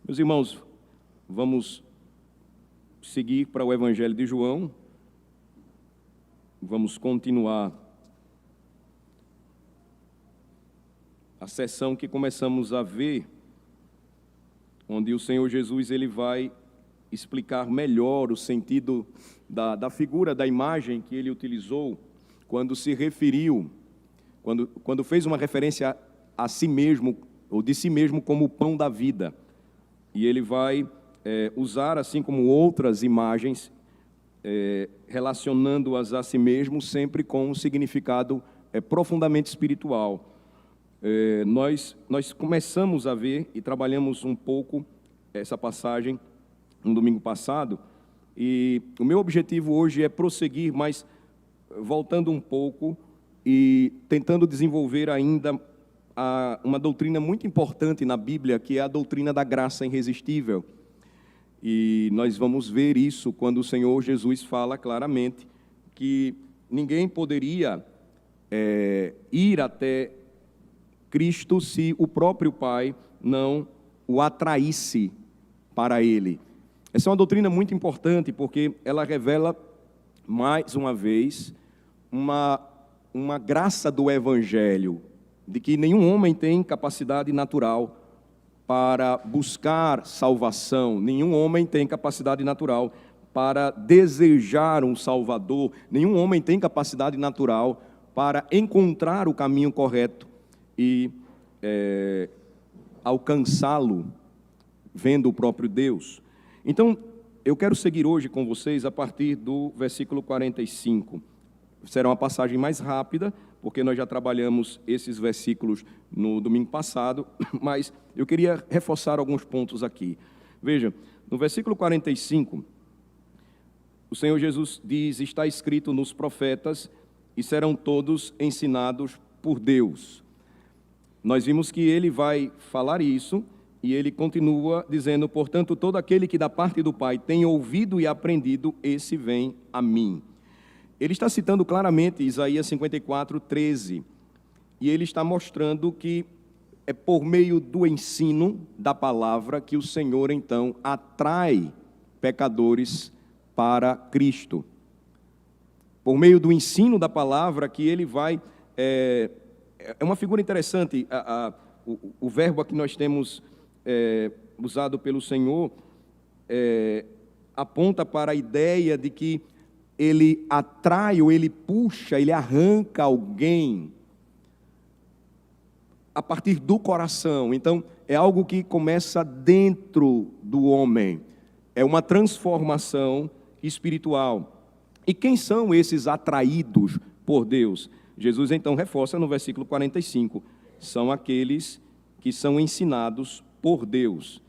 Meus irmãos, vamos seguir para o Evangelho de João. Vamos continuar a sessão que começamos a ver, onde o Senhor Jesus ele vai explicar melhor o sentido da figura, da imagem que ele utilizou quando se referiu, quando fez uma referência a si mesmo, ou de si mesmo como o pão da vida. E ele vai usar, assim como outras imagens, relacionando-as a si mesmo, sempre com um significado profundamente espiritual. Nós começamos a ver e trabalhamos um pouco essa passagem no domingo passado, e o meu objetivo hoje é prosseguir, mas voltando um pouco e tentando desenvolver ainda uma doutrina muito importante na Bíblia, que é a doutrina da graça irresistível. E nós vamos ver isso quando o Senhor Jesus fala claramente que ninguém poderia ir até Cristo se o próprio Pai não o atraísse para Ele. Essa é uma doutrina muito importante, porque ela revela, mais uma vez, uma graça do Evangelho, de que nenhum homem tem capacidade natural para buscar salvação, nenhum homem tem capacidade natural para desejar um Salvador, nenhum homem tem capacidade natural para encontrar o caminho correto e alcançá-lo vendo o próprio Deus. Então, eu quero seguir hoje com vocês a partir do versículo 45. Será uma passagem mais rápida, porque nós já trabalhamos esses versículos no domingo passado, mas eu queria reforçar alguns pontos aqui. Veja, no versículo 45, o Senhor Jesus diz: está escrito nos profetas, e serão todos ensinados por Deus. Nós vimos que ele vai falar isso, e ele continua dizendo: portanto, todo aquele que da parte do Pai tem ouvido e aprendido, esse vem a mim. Ele está citando claramente Isaías 54, 13, e ele está mostrando que é por meio do ensino da palavra que o Senhor, então, atrai pecadores para Cristo. Por meio do ensino da palavra que ele vai... É uma figura interessante, o verbo que nós temos usado pelo Senhor aponta para a ideia de que ele atrai, ou ele puxa, ele arranca alguém a partir do coração. Então, é algo que começa dentro do homem. É uma transformação espiritual. E quem são esses atraídos por Deus? Jesus, então, reforça no versículo 45. São aqueles que são ensinados por Deus.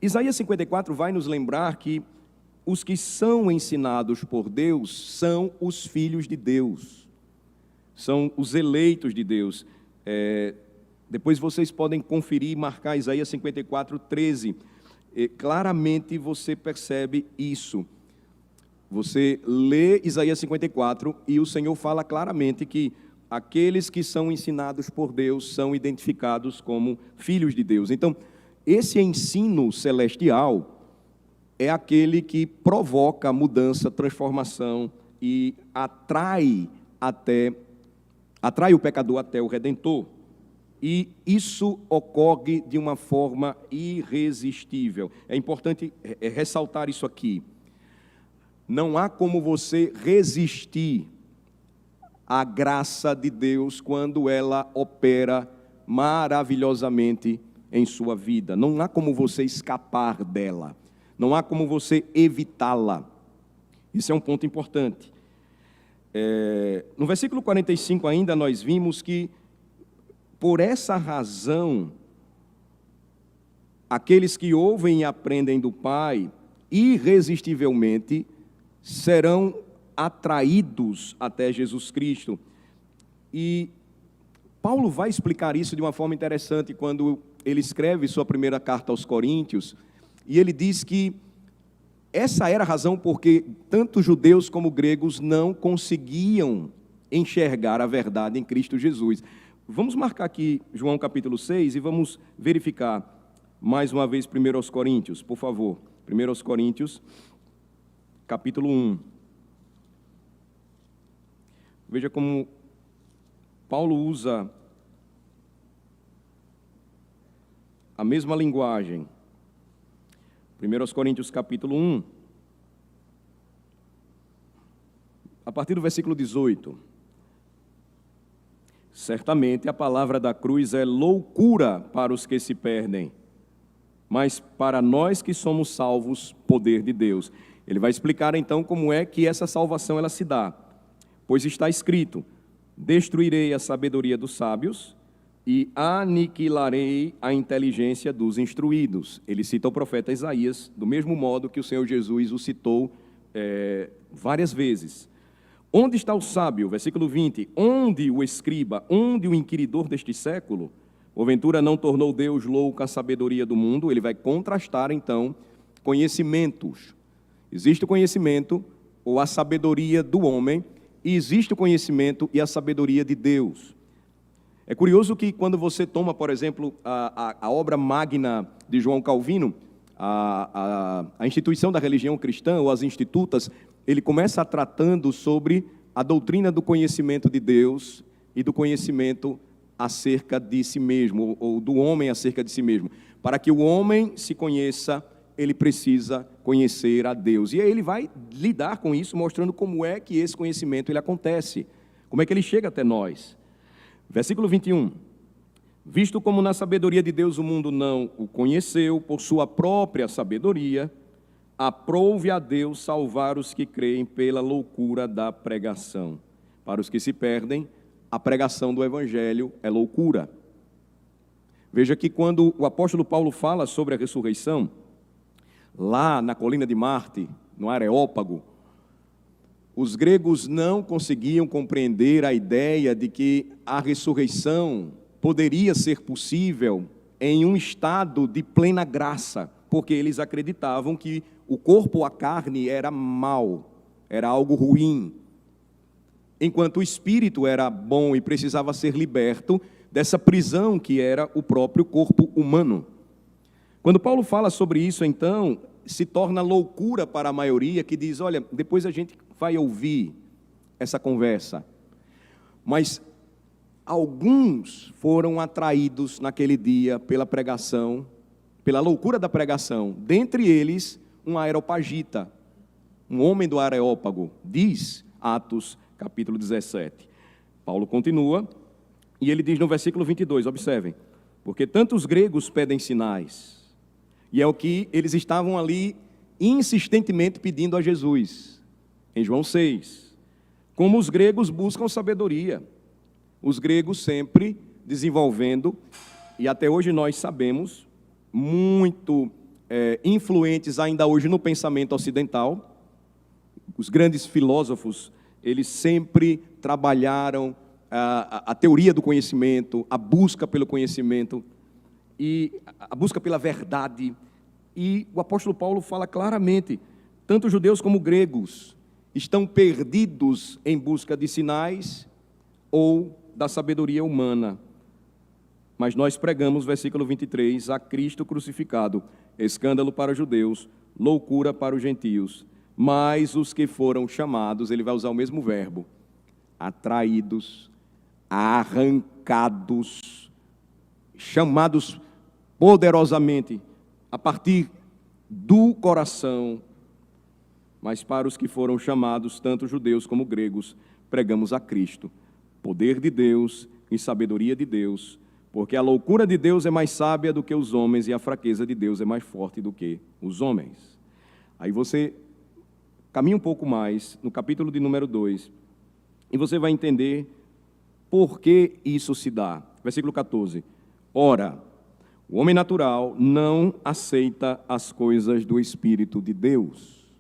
Isaías 54 vai nos lembrar que os que são ensinados por Deus são os filhos de Deus, são os eleitos de Deus. Depois vocês podem conferir e marcar Isaías 54, 13. Claramente você percebe isso. Você lê Isaías 54 e o Senhor fala claramente que aqueles que são ensinados por Deus são identificados como filhos de Deus. Então, esse ensino celestial é aquele que provoca mudança, transformação e atrai o pecador até o Redentor. E isso ocorre de uma forma irresistível. É importante ressaltar isso aqui. Não há como você resistir à graça de Deus quando ela opera maravilhosamente em sua vida. Não há como você escapar dela. Não há como você evitá-la. Isso é um ponto importante. No versículo 45 ainda nós vimos que, por essa razão, aqueles que ouvem e aprendem do Pai, irresistivelmente, serão atraídos até Jesus Cristo. E Paulo vai explicar isso de uma forma interessante quando ele escreve sua primeira carta aos Coríntios, e ele diz que essa era a razão porque tanto judeus como gregos não conseguiam enxergar a verdade em Cristo Jesus. Vamos marcar aqui João capítulo 6 e vamos verificar mais uma vez 1 aos Coríntios, por favor. 1 aos Coríntios, capítulo 1. Veja como Paulo usa a mesma linguagem. 1 aos Coríntios, capítulo 1, a partir do versículo 18. Certamente a palavra da cruz é loucura para os que se perdem, mas para nós que somos salvos, poder de Deus. Ele vai explicar então como é que essa salvação ela se dá. Pois está escrito: destruirei a sabedoria dos sábios e aniquilarei a inteligência dos instruídos. Ele cita o profeta Isaías, do mesmo modo que o Senhor Jesus o citou várias vezes. Onde está o sábio? Versículo 20. Onde o escriba, onde o inquiridor deste século? Porventura não tornou Deus louca a sabedoria do mundo? Ele vai contrastar então conhecimentos. Existe o conhecimento ou a sabedoria do homem, e existe o conhecimento e a sabedoria de Deus. É curioso que quando você toma, por exemplo, a obra magna de João Calvino, a instituição da religião cristã, ou as institutas, ele começa tratando sobre a doutrina do conhecimento de Deus e do conhecimento acerca de si mesmo, ou do homem acerca de si mesmo. Para que o homem se conheça, ele precisa conhecer a Deus. E aí ele vai lidar com isso, mostrando como é que esse conhecimento ele acontece, como é que ele chega até nós. Versículo 21. Visto como na sabedoria de Deus o mundo não o conheceu, por sua própria sabedoria, aprouve a Deus salvar os que creem pela loucura da pregação. Para os que se perdem, a pregação do Evangelho é loucura. Veja que quando o apóstolo Paulo fala sobre a ressurreição, lá na colina de Marte, no Areópago, os gregos não conseguiam compreender a ideia de que a ressurreição poderia ser possível em um estado de plena graça, porque eles acreditavam que o corpo, a carne, era mau, era algo ruim, enquanto o espírito era bom e precisava ser liberto dessa prisão que era o próprio corpo humano. Quando Paulo fala sobre isso, então, se torna loucura para a maioria que diz: olha, depois a gente vai ouvir essa conversa. Mas alguns foram atraídos naquele dia pela pregação, pela loucura da pregação. Dentre eles, um areopagita, um homem do Areópago, diz Atos capítulo 17. Paulo continua e ele diz no versículo 22, observem: porque tanto os gregos pedem sinais, e é o que eles estavam ali insistentemente pedindo a Jesus, em João 6, como os gregos buscam sabedoria, os gregos sempre desenvolvendo, e até hoje nós sabemos, muito influentes ainda hoje no pensamento ocidental. Os grandes filósofos, eles sempre trabalharam a teoria do conhecimento, a busca pelo conhecimento, e a busca pela verdade. E o apóstolo Paulo fala claramente: tanto judeus como gregos estão perdidos em busca de sinais ou da sabedoria humana. Mas nós pregamos, versículo 23, a Cristo crucificado, escândalo para os judeus, loucura para os gentios. Mas os que foram chamados, ele vai usar o mesmo verbo, atraídos, arrancados, chamados poderosamente, a partir do coração. Mas para os que foram chamados, tanto judeus como gregos, pregamos a Cristo, poder de Deus e sabedoria de Deus, porque a loucura de Deus é mais sábia do que os homens e a fraqueza de Deus é mais forte do que os homens. Aí você caminha um pouco mais no capítulo de número 2 e você vai entender por que isso se dá. Versículo 14. Ora, o homem natural não aceita as coisas do Espírito de Deus,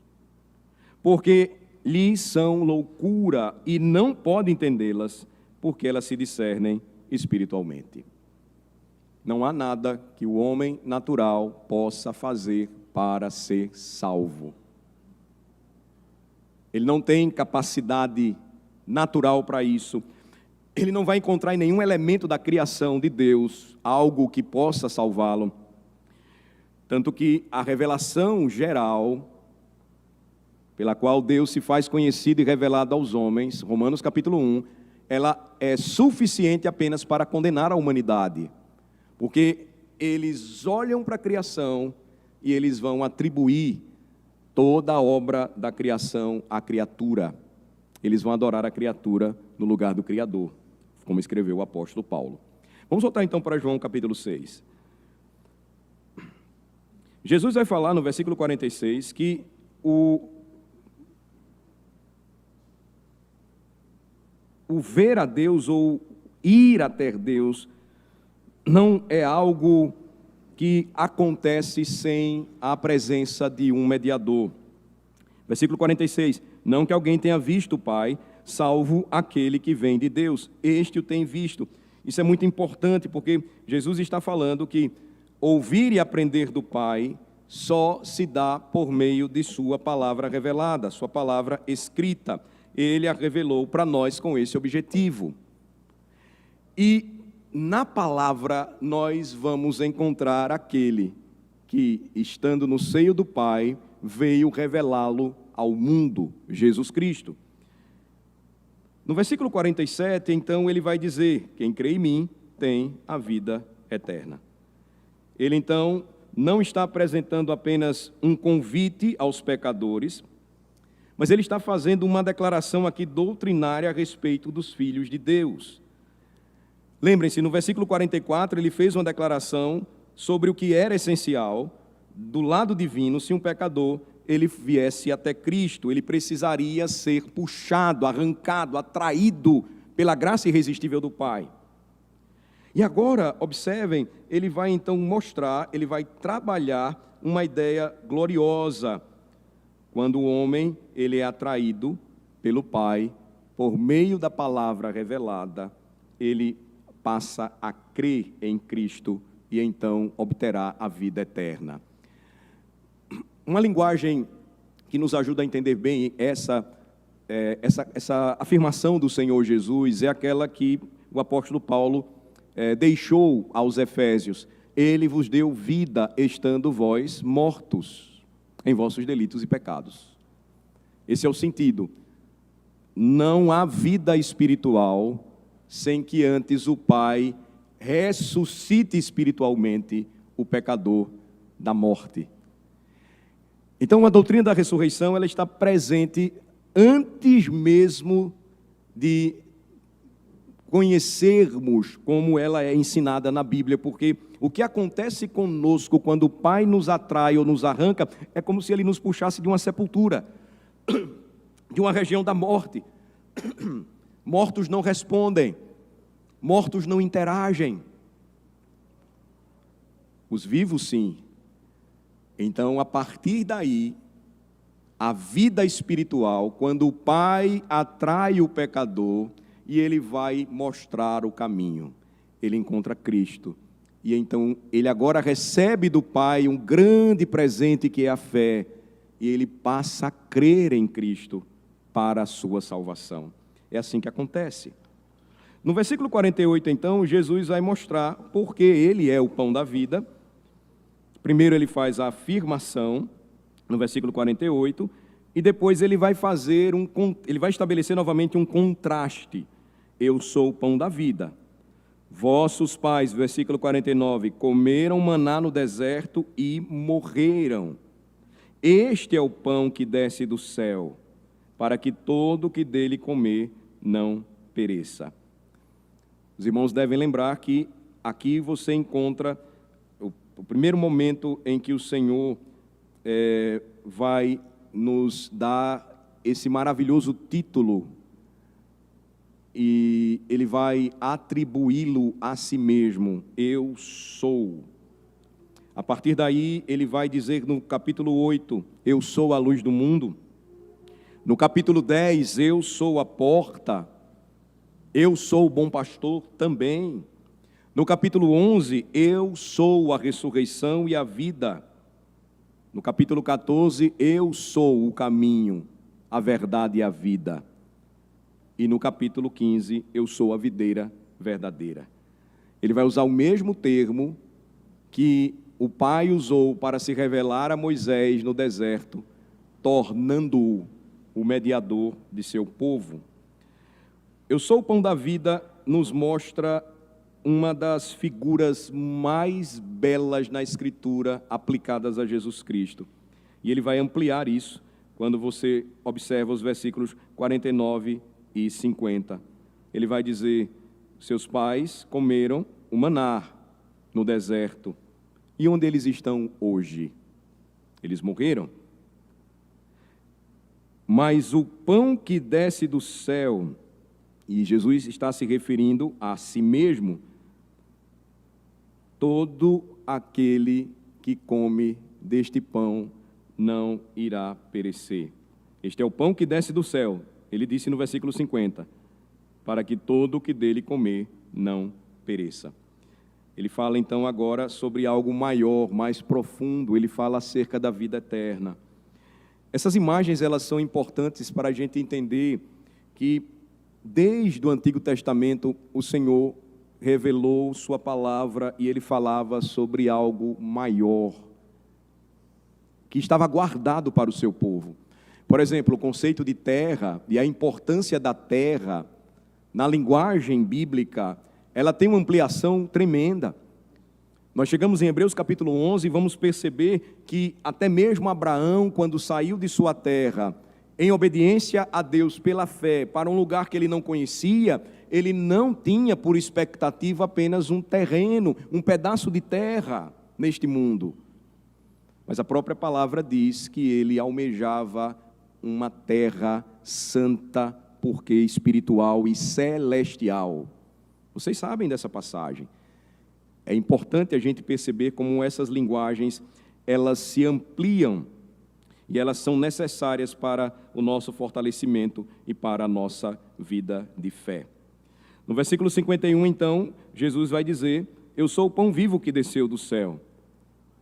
porque lhes são loucura e não pode entendê-las, porque elas se discernem espiritualmente. Não há nada que o homem natural possa fazer para ser salvo. Ele não tem capacidade natural para isso. Ele não vai encontrar em nenhum elemento da criação de Deus algo que possa salvá-lo. Tanto que a revelação geral, pela qual Deus se faz conhecido e revelado aos homens, Romanos capítulo 1, ela é suficiente apenas para condenar a humanidade, porque eles olham para a criação e eles vão atribuir toda a obra da criação à criatura. Eles vão adorar a criatura no lugar do Criador, como escreveu o apóstolo Paulo. Vamos voltar então para João capítulo 6. Jesus vai falar no versículo 46 que o ver a Deus ou ir até Deus não é algo que acontece sem a presença de um mediador. Versículo 46, não que alguém tenha visto o Pai, salvo aquele que vem de Deus, este o tem visto. Isso é muito importante, porque Jesus está falando que ouvir e aprender do Pai só se dá por meio de sua palavra revelada, sua palavra escrita. Ele a revelou para nós com esse objetivo. E na palavra nós vamos encontrar aquele que, estando no seio do Pai, veio revelá-lo ao mundo, Jesus Cristo. No versículo 47, então, ele vai dizer: quem crê em mim tem a vida eterna. Ele, então, não está apresentando apenas um convite aos pecadores, mas ele está fazendo uma declaração aqui doutrinária a respeito dos filhos de Deus. Lembrem-se, no versículo 44, ele fez uma declaração sobre o que era essencial do lado divino. Se um pecador ele viesse até Cristo, ele precisaria ser puxado, arrancado, atraído pela graça irresistível do Pai. E agora, observem, ele vai então mostrar, ele vai trabalhar uma ideia gloriosa. Quando o homem ele é atraído pelo Pai, por meio da palavra revelada, ele passa a crer em Cristo e então obterá a vida eterna. Uma linguagem que nos ajuda a entender bem essa afirmação do Senhor Jesus é aquela que o apóstolo Paulo deixou aos Efésios: ele vos deu vida, estando vós mortos em vossos delitos e pecados. Esse é o sentido. Não há vida espiritual sem que antes o Pai ressuscite espiritualmente o pecador da morte. Então, a doutrina da ressurreição ela está presente antes mesmo de conhecermos como ela é ensinada na Bíblia, porque o que acontece conosco quando o Pai nos atrai ou nos arranca é como se Ele nos puxasse de uma sepultura, de uma região da morte. Mortos não respondem, mortos não interagem. Os vivos sim. Então, a partir daí, a vida espiritual, quando o Pai atrai o pecador e ele vai mostrar o caminho, ele encontra Cristo. E então, ele agora recebe do Pai um grande presente que é a fé, e ele passa a crer em Cristo para a sua salvação. É assim que acontece. No versículo 48, então, Jesus vai mostrar porque ele é o pão da vida. Primeiro ele faz a afirmação, no versículo 48, e depois ele vai estabelecer novamente um contraste. Eu sou o pão da vida. Vossos pais, versículo 49, comeram maná no deserto e morreram. Este é o pão que desce do céu, para que todo o que dele comer não pereça. Os irmãos devem lembrar que aqui você encontra o primeiro momento em que o Senhor vai nos dar esse maravilhoso título e Ele vai atribuí-lo a si mesmo. Eu sou. A partir daí, Ele vai dizer no capítulo 8, eu sou a luz do mundo. No capítulo 10, eu sou a porta. Eu sou o bom pastor também. No capítulo 11, eu sou a ressurreição e a vida. No capítulo 14, eu sou o caminho, a verdade e a vida. E no capítulo 15, eu sou a videira verdadeira. Ele vai usar o mesmo termo que o Pai usou para se revelar a Moisés no deserto, tornando-o o mediador de seu povo. Eu sou o pão da vida nos mostra uma das figuras mais belas na Escritura aplicadas a Jesus Cristo. E ele vai ampliar isso quando você observa os versículos 49 e 50. Ele vai dizer: seus pais comeram o maná no deserto. E onde eles estão hoje? Eles morreram. Mas o pão que desce do céu, e Jesus está se referindo a si mesmo, todo aquele que come deste pão não irá perecer. Este é o pão que desce do céu, ele disse no versículo 50, para que todo o que dele comer não pereça. Ele fala então agora sobre algo maior, mais profundo, ele fala acerca da vida eterna. Essas imagens, elas são importantes para a gente entender que desde o Antigo Testamento o Senhor revelou sua palavra e ele falava sobre algo maior, que estava guardado para o seu povo. Por exemplo, o conceito de terra e a importância da terra, na linguagem bíblica, ela tem uma ampliação tremenda. Nós chegamos em Hebreus capítulo 11 e vamos perceber que até mesmo Abraão, quando saiu de sua terra, em obediência a Deus pela fé, para um lugar que ele não conhecia, ele não tinha por expectativa apenas um terreno, um pedaço de terra neste mundo. Mas a própria palavra diz que ele almejava uma terra santa, porque espiritual e celestial. Vocês sabem dessa passagem. É importante a gente perceber como essas linguagens, elas se ampliam e elas são necessárias para o nosso fortalecimento e para a nossa vida de fé. No versículo 51, então, Jesus vai dizer: eu sou o pão vivo que desceu do céu.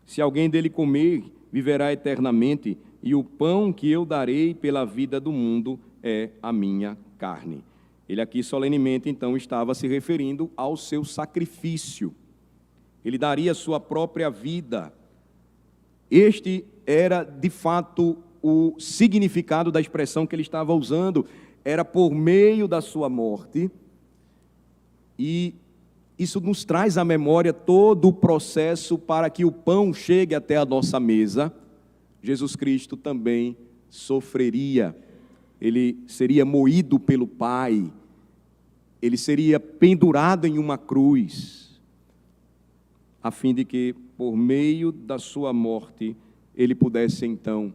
Se alguém dele comer, viverá eternamente, e o pão que eu darei pela vida do mundo é a minha carne. Ele aqui solenemente, então, estava se referindo ao seu sacrifício. Ele daria sua própria vida. Este era, de fato, o significado da expressão que ele estava usando. Era por meio da sua morte. E isso nos traz à memória todo o processo para que o pão chegue até a nossa mesa. Jesus Cristo também sofreria. Ele seria moído pelo Pai. Ele seria pendurado em uma cruz, a fim de que, por meio da sua morte, ele pudesse então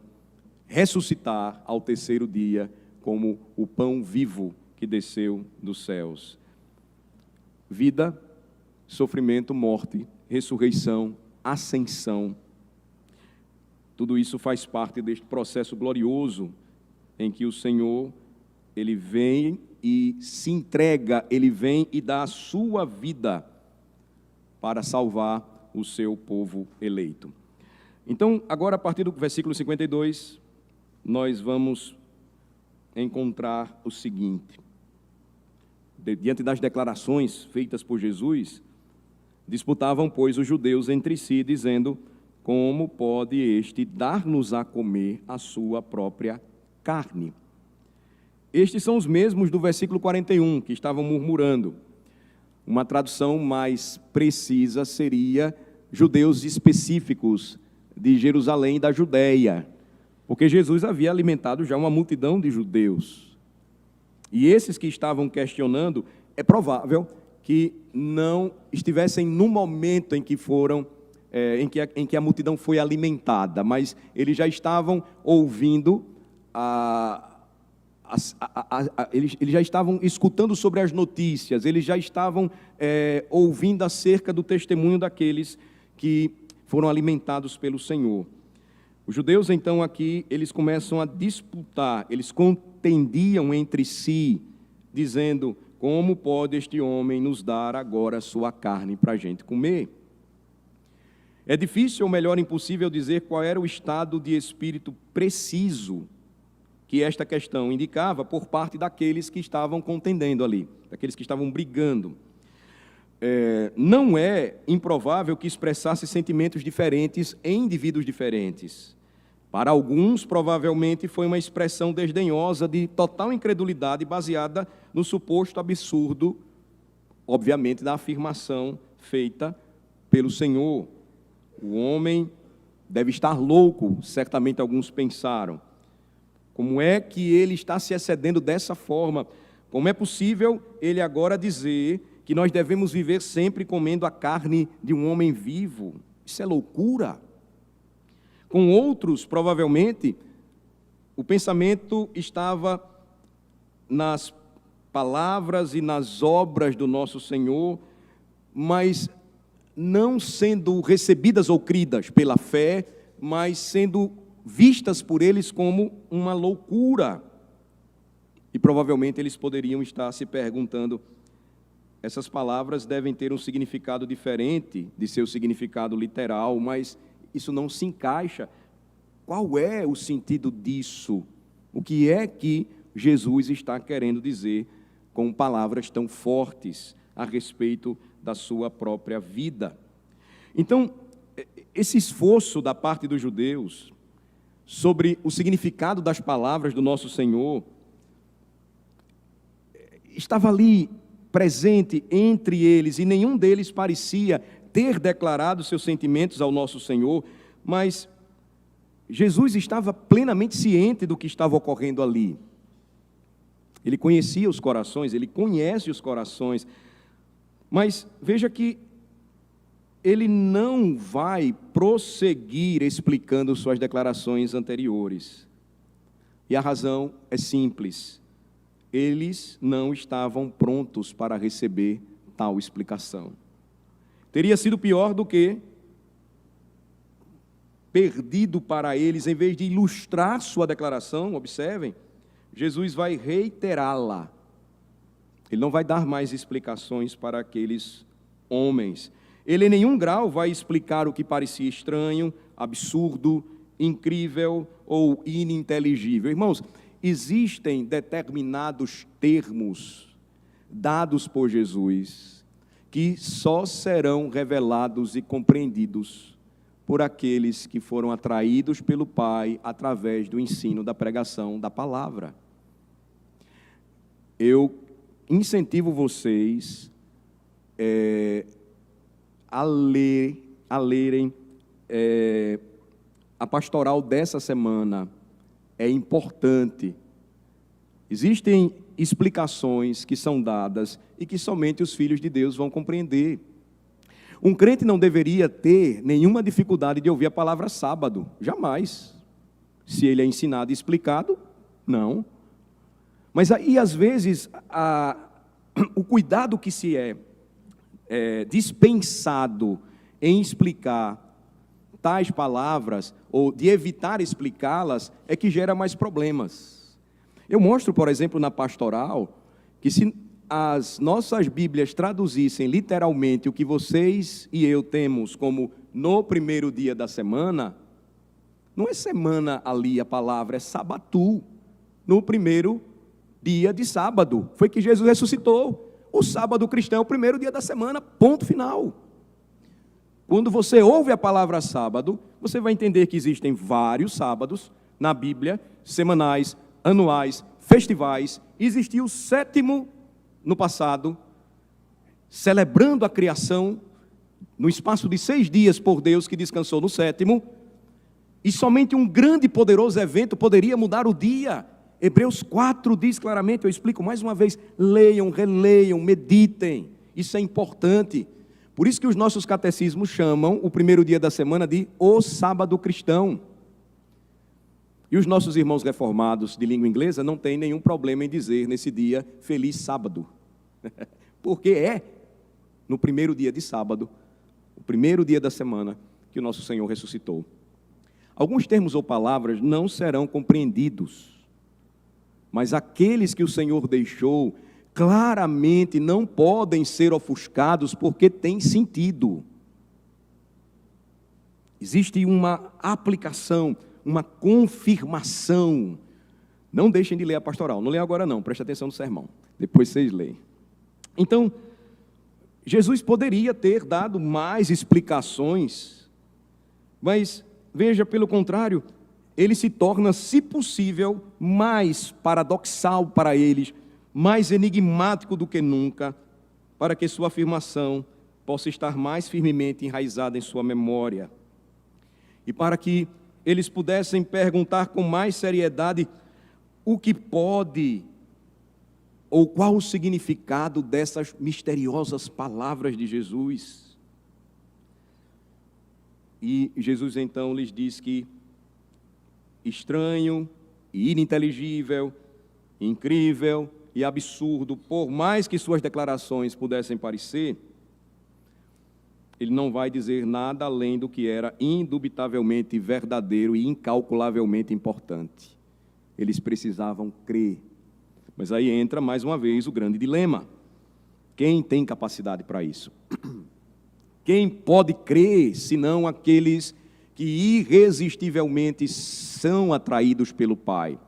ressuscitar ao terceiro dia como o pão vivo que desceu dos céus. Vida, sofrimento, morte, ressurreição, ascensão. Tudo isso faz parte deste processo glorioso em que o Senhor, ele vem e se entrega, ele vem e dá a sua vida para salvar o seu povo eleito. Então, agora a partir do versículo 52, nós vamos encontrar o seguinte: diante das declarações feitas por Jesus, disputavam, pois, os judeus entre si, dizendo: como pode este dar-nos a comer a sua própria carne? Estes são os mesmos do versículo 41, que estavam murmurando. Uma tradução mais precisa seria judeus específicos de Jerusalém e da Judéia, porque Jesus havia alimentado já uma multidão de judeus. E esses que estavam questionando, é provável que não estivessem no momento em que foram, em que a multidão foi alimentada, mas eles já estavam ouvindo eles já estavam escutando sobre as notícias, eles já estavam ouvindo acerca do testemunho daqueles que foram alimentados pelo Senhor. Os judeus, então, aqui, eles começam a disputar, eles contendiam entre si, dizendo: como pode este homem nos dar agora a sua carne para a gente comer? É difícil, ou melhor, impossível dizer qual era o estado de espírito preciso que esta questão indicava por parte daqueles que estavam contendendo ali, daqueles que estavam brigando. não é improvável que expressasse sentimentos diferentes em indivíduos diferentes. Para alguns, provavelmente, foi uma expressão desdenhosa de total incredulidade baseada no suposto absurdo, obviamente, da afirmação feita pelo Senhor. O homem deve estar louco, certamente alguns pensaram. Como é que ele está se excedendo dessa forma? Como é possível ele agora dizer que nós devemos viver sempre comendo a carne de um homem vivo? Isso é loucura. Com outros, provavelmente, o pensamento estava nas palavras e nas obras do nosso Senhor, mas não sendo recebidas ou cridas pela fé, mas sendo vistas por eles como uma loucura. E provavelmente eles poderiam estar se perguntando: essas palavras devem ter um significado diferente de seu significado literal, mas isso não se encaixa. Qual é o sentido disso? O que é que Jesus está querendo dizer com palavras tão fortes a respeito da sua própria vida? Então, esse esforço da parte dos judeus sobre o significado das palavras do nosso Senhor estava ali presente entre eles, e nenhum deles parecia ter declarado seus sentimentos ao nosso Senhor, mas Jesus estava plenamente ciente do que estava ocorrendo ali. Ele conhecia os corações, ele conhece os corações, mas veja que ele não vai prosseguir explicando suas declarações anteriores. E a razão é simples: eles não estavam prontos para receber tal explicação. Teria sido pior do que perdido para eles, em vez de ilustrar sua declaração, observem, Jesus vai reiterá-la. Ele não vai dar mais explicações para aqueles homens. Ele em nenhum grau vai explicar o que parecia estranho, absurdo, incrível ou ininteligível. Irmãos, existem determinados termos dados por Jesus que só serão revelados e compreendidos por aqueles que foram atraídos pelo Pai através do ensino da pregação da palavra. Eu incentivo vocês a lerem a pastoral dessa semana. É importante. Existem explicações que são dadas e que somente os filhos de Deus vão compreender. Um crente não deveria ter nenhuma dificuldade de ouvir a palavra sábado, jamais. Se ele é ensinado e explicado, não. Mas aí, às vezes, o cuidado que se é dispensado em explicar tais palavras, ou de evitar explicá-las, é que gera mais problemas. Eu mostro, por exemplo, na pastoral, que se as nossas Bíblias traduzissem literalmente o que vocês e eu temos como no primeiro dia da semana, não é semana ali a palavra, é sabatu, no primeiro dia de sábado, foi que Jesus ressuscitou. O sábado cristão é o primeiro dia da semana, ponto final. Quando você ouve a palavra sábado, você vai entender que existem vários sábados na Bíblia, semanais, anuais, festivais. Existiu o sétimo no passado, celebrando a criação no espaço de 6 dias por Deus, que descansou no sétimo, e somente um grande e poderoso evento poderia mudar o dia. Hebreus 4 diz claramente, eu explico mais uma vez, leiam, releiam, meditem, isso é importante. Por isso que os nossos catecismos chamam o primeiro dia da semana de o sábado cristão. E os nossos irmãos reformados de língua inglesa não têm nenhum problema em dizer nesse dia, feliz sábado. Porque é no primeiro dia de sábado, o primeiro dia da semana, que o nosso Senhor ressuscitou. Alguns termos ou palavras não serão compreendidos, mas aqueles que o Senhor deixou, claramente não podem ser ofuscados, porque tem sentido. Existe uma aplicação, uma confirmação. Não deixem de ler a pastoral, não leia agora não, preste atenção no sermão, depois vocês leem. Então, Jesus poderia ter dado mais explicações, mas veja, pelo contrário, ele se torna, se possível, mais paradoxal para eles, mais enigmático do que nunca, para que sua afirmação possa estar mais firmemente enraizada em sua memória. E para que eles pudessem perguntar com mais seriedade o que pode, ou qual o significado dessas misteriosas palavras de Jesus. E Jesus então lhes diz que estranho, ininteligível, incrível e absurdo, por mais que suas declarações pudessem parecer, ele não vai dizer nada além do que era indubitavelmente verdadeiro e incalculavelmente importante. Eles precisavam crer. Mas aí entra mais uma vez o grande dilema. Quem tem capacidade para isso? Quem pode crer, senão aqueles que irresistivelmente são atraídos pelo Pai?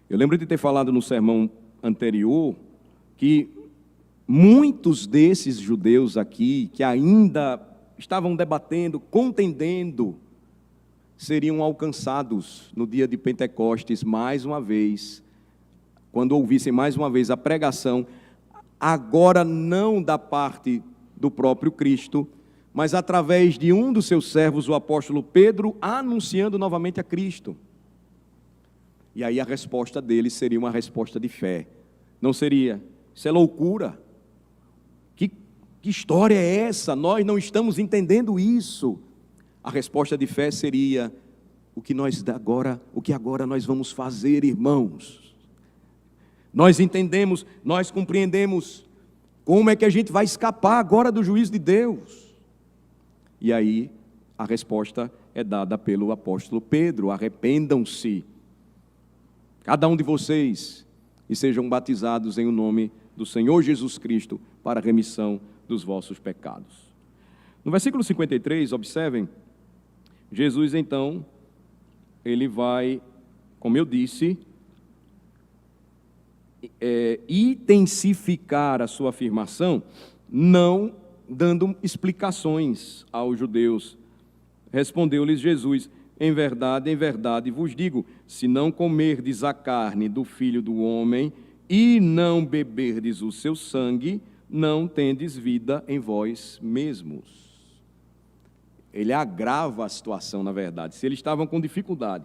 Eu lembro de ter falado no sermão anterior que muitos desses judeus aqui, que ainda estavam debatendo, contendendo, seriam alcançados no dia de Pentecostes mais uma vez, quando ouvissem mais uma vez a pregação, agora não da parte do próprio Cristo, mas através de um dos seus servos, o apóstolo Pedro, anunciando novamente a Cristo. E aí a resposta deles seria uma resposta de fé. Não seria, isso é loucura. Que história é essa? Nós não estamos entendendo isso. A resposta de fé seria, o que agora nós vamos fazer, irmãos? Nós entendemos, nós compreendemos como é que a gente vai escapar agora do juízo de Deus. E aí a resposta é dada pelo apóstolo Pedro: arrependam-se, cada um de vocês, e sejam batizados em o nome do Senhor Jesus Cristo para a remissão dos vossos pecados. No versículo 53, observem, Jesus então, ele vai, como eu disse, intensificar a sua afirmação, não dando explicações aos judeus. Respondeu-lhes Jesus: em verdade vos digo, se não comerdes a carne do Filho do Homem e não beberdes o seu sangue, não tendes vida em vós mesmos. Ele agrava a situação, na verdade. Se eles estavam com dificuldade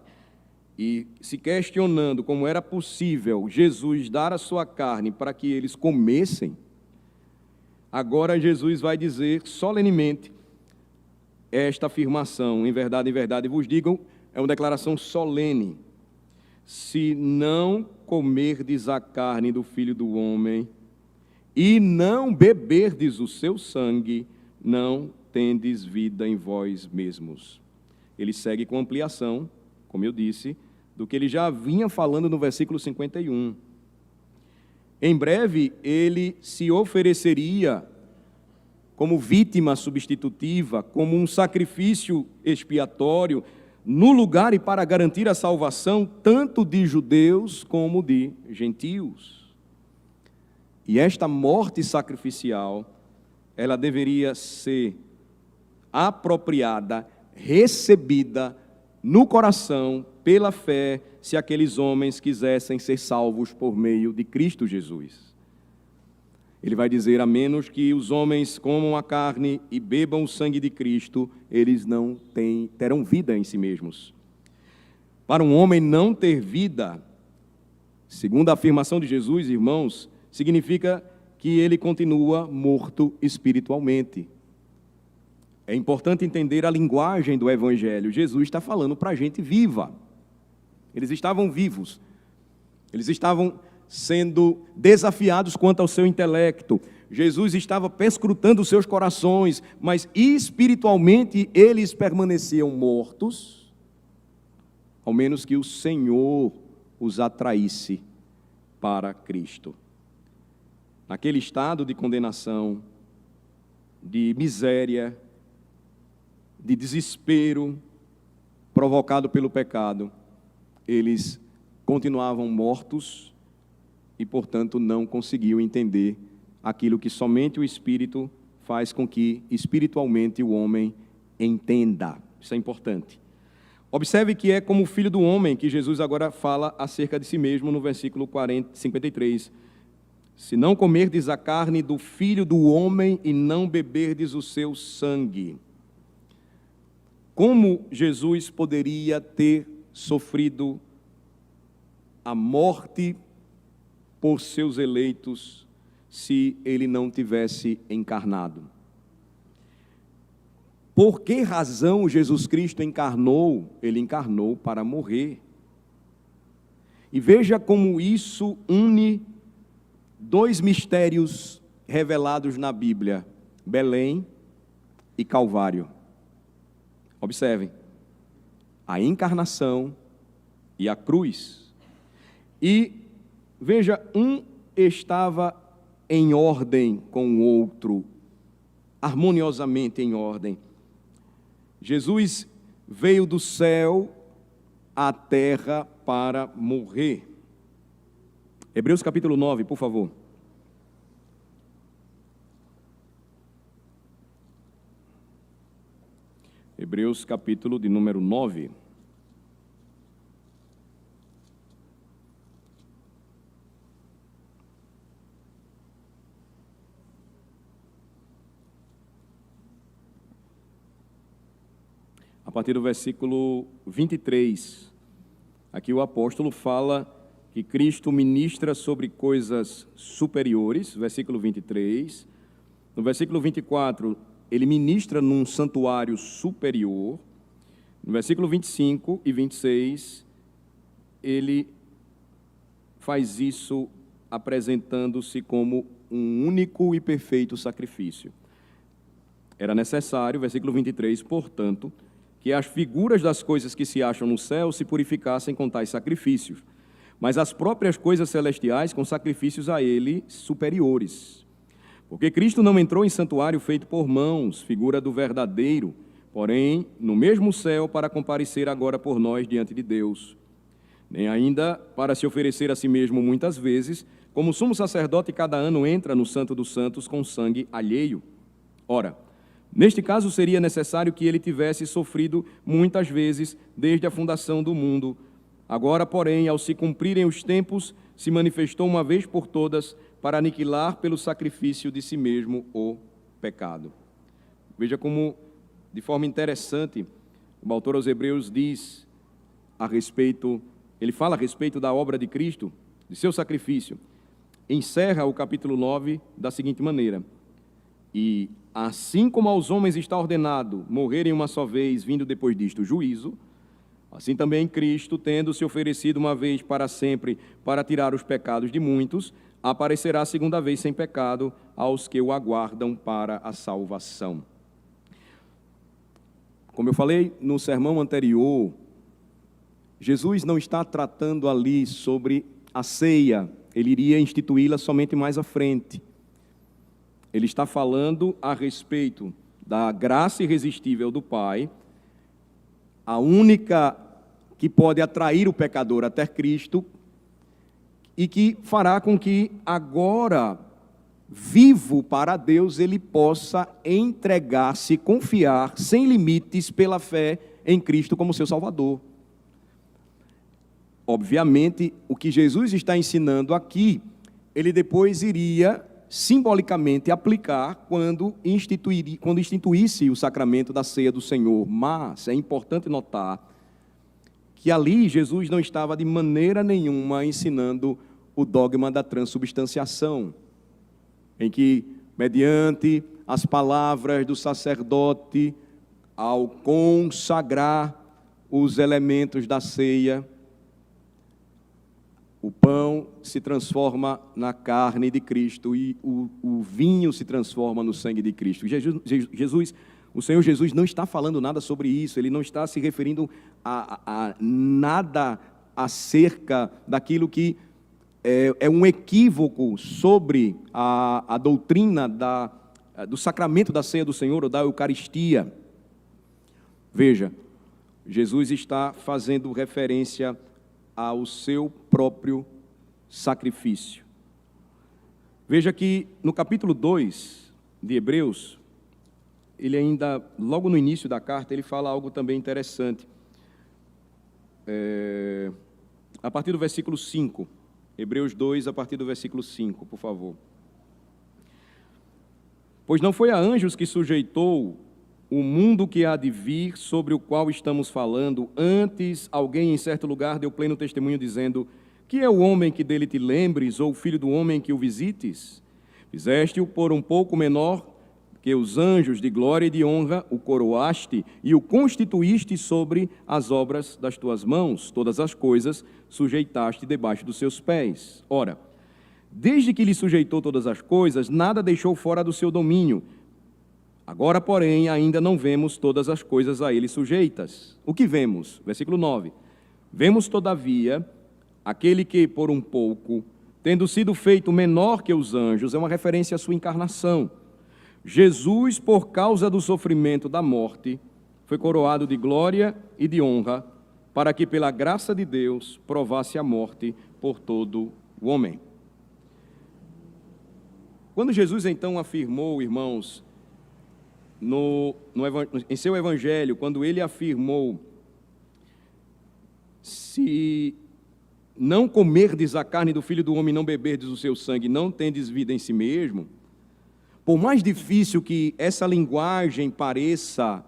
e se questionando como era possível Jesus dar a sua carne para que eles comessem, agora Jesus vai dizer solenemente esta afirmação: em verdade vos digo, é uma declaração solene. Se não comerdes a carne do Filho do Homem e não beberdes o seu sangue, não tendes vida em vós mesmos. Ele segue com ampliação, como eu disse, do que ele já vinha falando no versículo 51. Em breve, ele se ofereceria como vítima substitutiva, como um sacrifício expiatório, no lugar e para garantir a salvação tanto de judeus como de gentios. E esta morte sacrificial, ela deveria ser apropriada, recebida no coração, pela fé, se aqueles homens quisessem ser salvos por meio de Cristo Jesus. Ele vai dizer: a menos que os homens comam a carne e bebam o sangue de Cristo, eles não terão vida em si mesmos. Para um homem não ter vida, segundo a afirmação de Jesus, irmãos, significa que ele continua morto espiritualmente. É importante entender a linguagem do Evangelho. Jesus está falando para a gente viva. Eles estavam vivos. Eles estavam sendo desafiados quanto ao seu intelecto. Jesus estava perscrutando os seus corações, mas espiritualmente eles permaneciam mortos, ao menos que o Senhor os atraísse para Cristo. Naquele estado de condenação, de miséria, de desespero provocado pelo pecado, eles continuavam mortos e, portanto, não conseguiam entender aquilo que somente o Espírito faz com que espiritualmente o homem entenda. Isso é importante. Observe que é como o Filho do Homem que Jesus agora fala acerca de si mesmo no versículo 53. Se não comerdes a carne do Filho do Homem e não beberdes o seu sangue. Como Jesus poderia ter sofrido a morte por seus eleitos se ele não tivesse encarnado? Por que razão Jesus Cristo encarnou? Ele encarnou para morrer. E veja como isso une dois mistérios revelados na Bíblia: Belém e Calvário. Observem, a encarnação e a cruz. E veja, um estava em ordem com o outro, harmoniosamente em ordem. Jesus veio do céu à terra para morrer. Hebreus capítulo 9, por favor. Hebreus capítulo de número 9. A partir do versículo 23, aqui o apóstolo fala que Cristo ministra sobre coisas superiores, versículo 23. No versículo 24, ele ministra num santuário superior. No versículo 25 e 26, ele faz isso apresentando-se como um único e perfeito sacrifício. Era necessário, versículo 23, portanto, que as figuras das coisas que se acham no céu se purificassem com tais sacrifícios, mas as próprias coisas celestiais com sacrifícios a ele superiores. Porque Cristo não entrou em santuário feito por mãos, figura do verdadeiro, porém no mesmo céu para comparecer agora por nós diante de Deus. Nem ainda para se oferecer a si mesmo muitas vezes, como sumo sacerdote cada ano entra no Santo dos Santos com sangue alheio. Ora, neste caso seria necessário que ele tivesse sofrido muitas vezes desde a fundação do mundo. Agora, porém, ao se cumprirem os tempos, se manifestou uma vez por todas para aniquilar pelo sacrifício de si mesmo o pecado. Veja como, de forma interessante, o autor aos Hebreus diz a respeito, ele fala a respeito da obra de Cristo, de seu sacrifício. Encerra o capítulo 9 da seguinte maneira: e assim como aos homens está ordenado morrerem uma só vez, vindo depois disto o juízo, assim também Cristo, tendo se oferecido uma vez para sempre para tirar os pecados de muitos, aparecerá segunda vez sem pecado aos que o aguardam para a salvação. Como eu falei no sermão anterior, Jesus não está tratando ali sobre a ceia, ele iria instituí-la somente mais à frente. Ele está falando a respeito da graça irresistível do Pai, a única que pode atrair o pecador até Cristo e que fará com que agora, vivo para Deus, ele possa entregar-se, confiar sem limites pela fé em Cristo como seu Salvador. Obviamente, o que Jesus está ensinando aqui, ele depois iria simbolicamente aplicar quando instituísse o sacramento da ceia do Senhor. Mas é importante notar que ali Jesus não estava de maneira nenhuma ensinando o dogma da transubstanciação, em que, mediante as palavras do sacerdote, ao consagrar os elementos da ceia, o pão se transforma na carne de Cristo e o vinho se transforma no sangue de Cristo. O Senhor Jesus não está falando nada sobre isso, ele não está se referindo a nada acerca daquilo que é um equívoco sobre a doutrina do sacramento da ceia do Senhor ou da Eucaristia. Veja, Jesus está fazendo referência ao seu próprio sacrifício. Veja que no capítulo 2 de Hebreus, ele ainda, logo no início da carta, ele fala algo também interessante. A partir do versículo 5, Hebreus 2, a partir do versículo 5, por favor. Pois não foi a anjos que sujeitou o mundo que há de vir, sobre o qual estamos falando, antes alguém em certo lugar deu pleno testemunho, dizendo: que é o homem que dele te lembres, ou o filho do homem que o visites? Fizeste-o por um pouco menor que os anjos, de glória e de honra o coroaste e o constituíste sobre as obras das tuas mãos. Todas as coisas sujeitaste debaixo dos seus pés. Ora, desde que lhe sujeitou todas as coisas, nada deixou fora do seu domínio. Agora, porém, ainda não vemos todas as coisas a ele sujeitas. O que vemos? Versículo 9. Vemos, todavia, aquele que, por um pouco, tendo sido feito menor que os anjos, é uma referência à sua encarnação. Jesus, por causa do sofrimento da morte, foi coroado de glória e de honra, para que, pela graça de Deus, provasse a morte por todo o homem. Quando Jesus, então, afirmou, irmãos, em seu evangelho, quando ele afirmou: se não comerdes a carne do Filho do Homem, não beberdes o seu sangue, não tendes vida em si mesmo, por mais difícil que essa linguagem pareça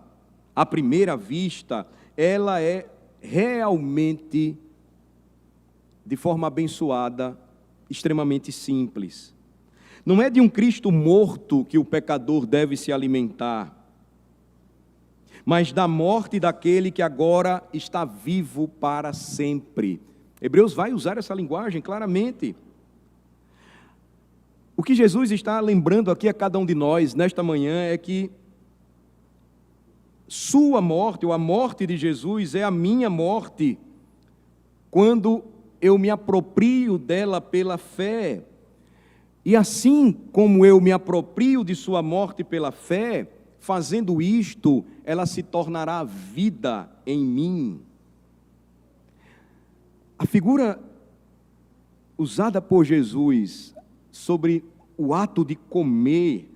à primeira vista, ela é realmente, de forma abençoada, extremamente simples. Não é de um Cristo morto que o pecador deve se alimentar, mas da morte daquele que agora está vivo para sempre. Hebreus vai usar essa linguagem claramente. O que Jesus está lembrando aqui a cada um de nós nesta manhã é que sua morte, ou a morte de Jesus, é a minha morte, quando eu me aproprio dela pela fé. E assim como eu me aproprio de sua morte pela fé, fazendo isto, ela se tornará vida em mim. A figura usada por Jesus sobre o ato de comer,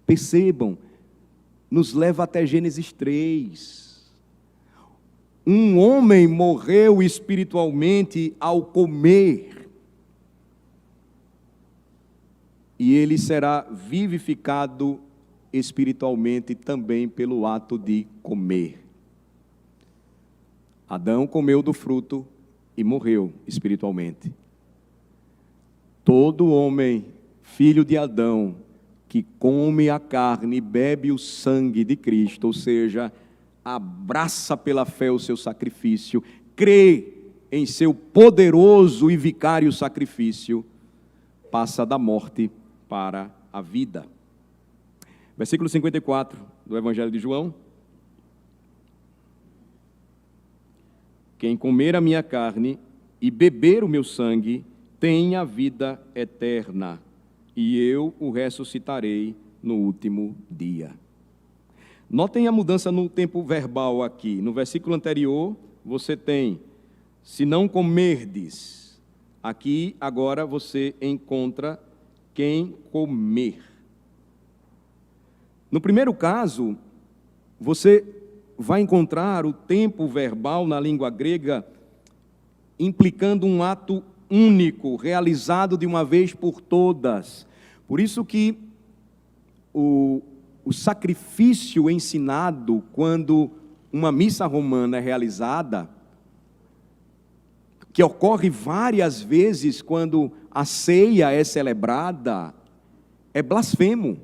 percebam, nos leva até Gênesis 3. Um homem morreu espiritualmente ao comer, e ele será vivificado espiritualmente também pelo ato de comer. Adão comeu do fruto e morreu espiritualmente. Todo homem, filho de Adão, que come a carne e bebe o sangue de Cristo, ou seja, abraça pela fé o seu sacrifício, crê em seu poderoso e vicário sacrifício, passa da morte para a vida. Versículo 54 do Evangelho de João: quem comer a minha carne e beber o meu sangue tem a vida eterna, e eu o ressuscitarei no último dia. Notem a mudança no tempo verbal aqui. No versículo anterior, você tem: se não comerdes. Aqui, agora, você encontra quem comer. No primeiro caso, você vai encontrar o tempo verbal na língua grega implicando um ato único, realizado de uma vez por todas. Por isso que o sacrifício ensinado quando uma missa romana é realizada, que ocorre várias vezes quando a ceia é celebrada, é blasfemo.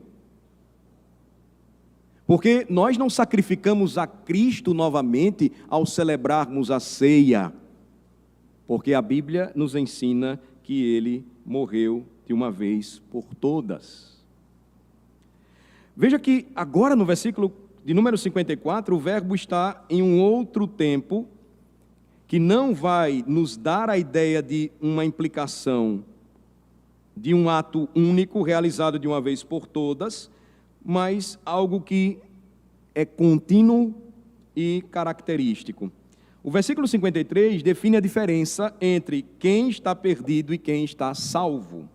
Porque nós não sacrificamos a Cristo novamente ao celebrarmos a ceia, porque a Bíblia nos ensina que ele morreu de uma vez por todas. Veja que agora no versículo de número 54, o verbo está em um outro tempo, que não vai nos dar a ideia de uma implicação de um ato único, realizado de uma vez por todas, mas algo que é contínuo e característico. O versículo 53 define a diferença entre quem está perdido e quem está salvo.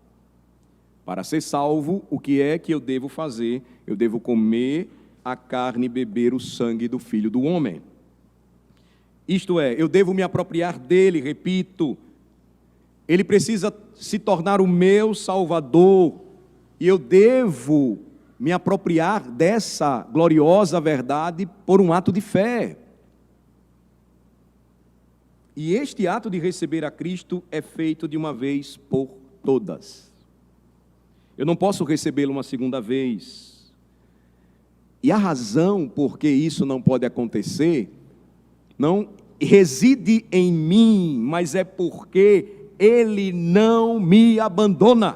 Para ser salvo, o que é que eu devo fazer? Eu devo comer a carne e beber o sangue do Filho do Homem. Isto é, eu devo me apropriar dele, repito. Ele precisa se tornar o meu Salvador. E eu devo me apropriar dessa gloriosa verdade por um ato de fé. E este ato de receber a Cristo é feito de uma vez por todas. Eu não posso recebê-lo uma segunda vez. E a razão por que isso não pode acontecer não reside em mim, mas é porque Ele não me abandona.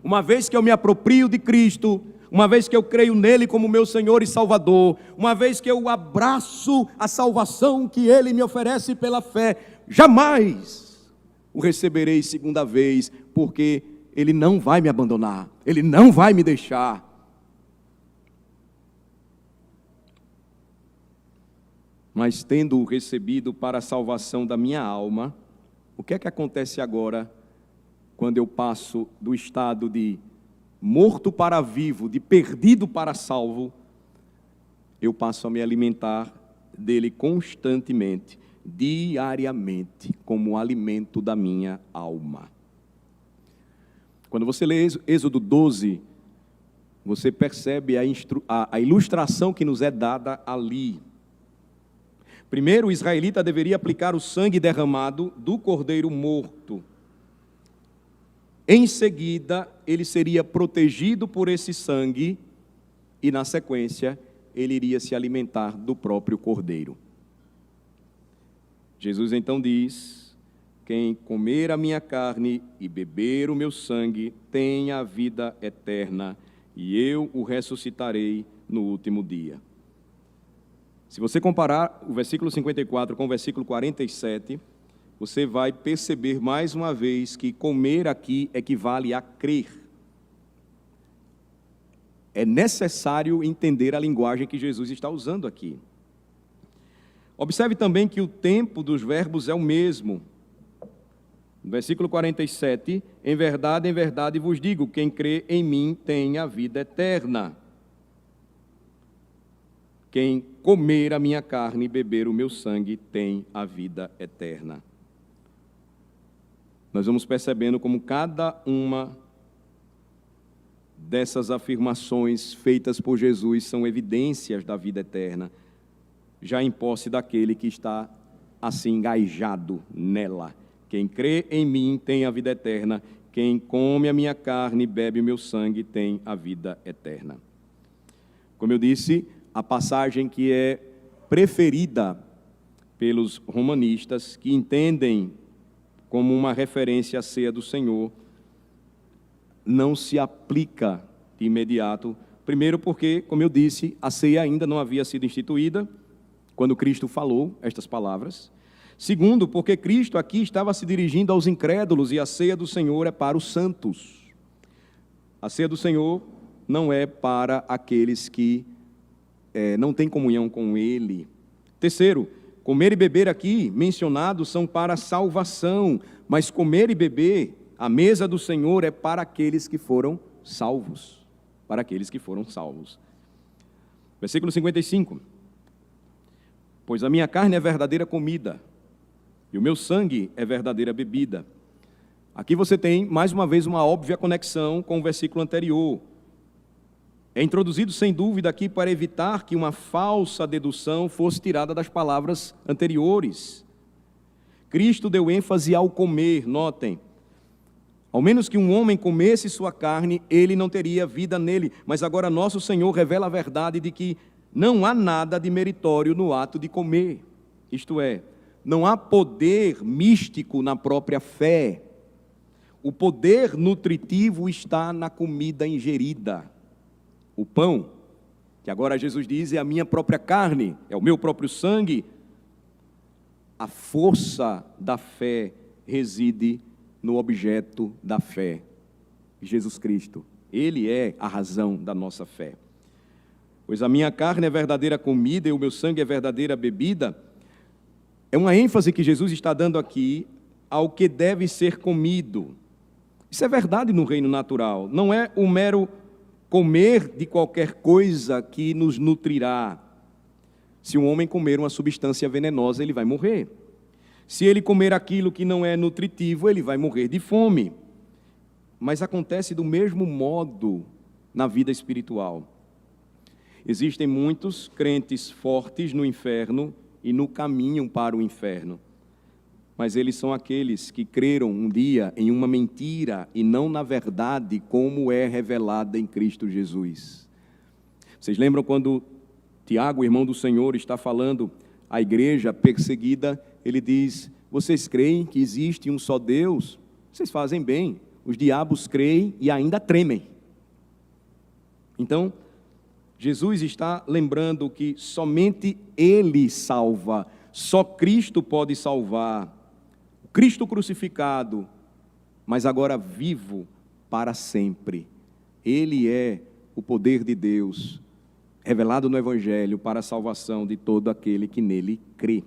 Uma vez que eu me aproprio de Cristo, uma vez que eu creio nele como meu Senhor e Salvador, uma vez que eu abraço a salvação que Ele me oferece pela fé, jamais o receberei segunda vez, porque Ele não vai me abandonar, Ele não vai me deixar. Mas tendo-o recebido para a salvação da minha alma, o que é que acontece agora, quando eu passo do estado de morto para vivo, de perdido para salvo, eu passo a me alimentar dele constantemente, diariamente, como alimento da minha alma. Quando você lê Êxodo 12, você percebe a ilustração que nos é dada ali. Primeiro, o israelita deveria aplicar o sangue derramado do cordeiro morto. Em seguida, ele seria protegido por esse sangue e, na sequência, ele iria se alimentar do próprio cordeiro. Jesus então diz: quem comer a minha carne e beber o meu sangue tem a vida eterna, e eu o ressuscitarei no último dia. Se você comparar o versículo 54 com o versículo 47, você vai perceber mais uma vez que comer aqui equivale a crer. É necessário entender a linguagem que Jesus está usando aqui. Observe também que o tempo dos verbos é o mesmo. No versículo 47, em verdade vos digo, quem crê em mim tem a vida eterna. Quem comer a minha carne e beber o meu sangue tem a vida eterna. Nós vamos percebendo como cada uma dessas afirmações feitas por Jesus são evidências da vida eterna, já em posse daquele que está assim engajado nela. Quem crê em mim tem a vida eterna, quem come a minha carne e bebe o meu sangue tem a vida eterna. Como eu disse, a passagem que é preferida pelos romanistas, que entendem como uma referência à ceia do Senhor, não se aplica de imediato. Primeiro porque, como eu disse, a ceia ainda não havia sido instituída quando Cristo falou estas palavras. Segundo, porque Cristo aqui estava se dirigindo aos incrédulos e a ceia do Senhor é para os santos. A ceia do Senhor não é para aqueles que não têm comunhão com Ele. Terceiro, comer e beber aqui mencionados são para salvação, mas comer e beber à mesa do Senhor é para aqueles que foram salvos. Para aqueles que foram salvos. Versículo 55. Pois a minha carne é verdadeira comida, e o meu sangue é verdadeira bebida. Aqui você tem, mais uma vez, uma óbvia conexão com o versículo anterior. É introduzido, sem dúvida, aqui para evitar que uma falsa dedução fosse tirada das palavras anteriores. Cristo deu ênfase ao comer, notem. Ao menos que um homem comesse sua carne, ele não teria vida nele. Mas agora nosso Senhor revela a verdade de que não há nada de meritório no ato de comer. Isto é, não há poder místico na própria fé. O poder nutritivo está na comida ingerida. O pão, que agora Jesus diz, é a minha própria carne, é o meu próprio sangue. A força da fé reside no objeto da fé, Jesus Cristo. Ele é a razão da nossa fé. Pois a minha carne é verdadeira comida e o meu sangue é verdadeira bebida. É uma ênfase que Jesus está dando aqui ao que deve ser comido. Isso é verdade no reino natural. Não é o mero comer de qualquer coisa que nos nutrirá. Se um homem comer uma substância venenosa, ele vai morrer. Se ele comer aquilo que não é nutritivo, ele vai morrer de fome. Mas acontece do mesmo modo na vida espiritual. Existem muitos crentes fortes no inferno e no caminho para o inferno. Mas eles são aqueles que creram um dia em uma mentira e não na verdade como é revelada em Cristo Jesus. Vocês lembram quando Tiago, irmão do Senhor, está falando à igreja perseguida, ele diz: vocês creem que existe um só Deus? Vocês fazem bem. Os diabos creem e ainda tremem. Então, Jesus está lembrando que somente Ele salva, só Cristo pode salvar. O Cristo crucificado, mas agora vivo para sempre. Ele é o poder de Deus, revelado no Evangelho para a salvação de todo aquele que nele crê.